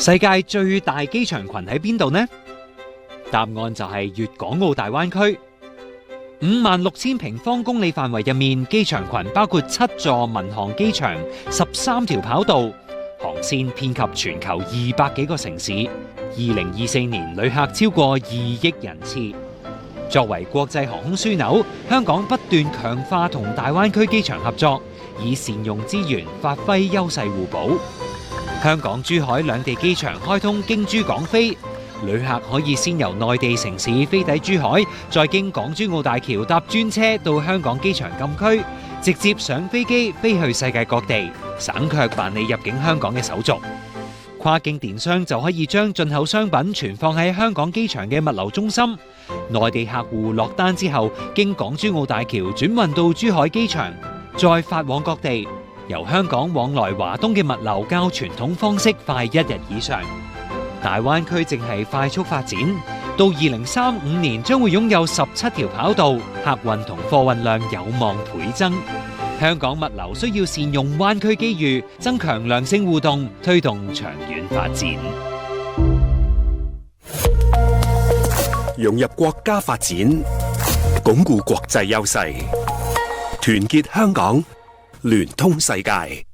世界最大機場群喺邊度呢？答案就係粵港澳大灣區。56000平方公里範圍入面，機場群包括7座民航機場、13條跑道，航線遍及全球200幾個城市。2024年旅客超過2億人次。作為國際航空樞紐，香港不斷強化同大灣區機場合作，以善用資源，發揮優勢互補。香港、珠海兩地機場開通經珠港飛，旅客可以先由內地城市飛抵珠海，再經港珠澳大橋搭專車到香港機場禁區，直接上飛機飛去世界各地，省卻辦理入境香港嘅手續。跨境電商就可以將進口商品存放喺香港機場嘅物流中心，內地客戶落單之後，經港珠澳大橋轉運到珠海機場，再發往各地。由香港往來華東嘅物流較傳統方式快1日以上。大灣區正係快速發展，到2035年將會擁有17條跑道，客運同貨運量有望倍增。香港物流需要善用灣區機遇，增強良性互動，推動長遠發展。融入國家發展，鞏固國際優勢，團結香港，聯通世界。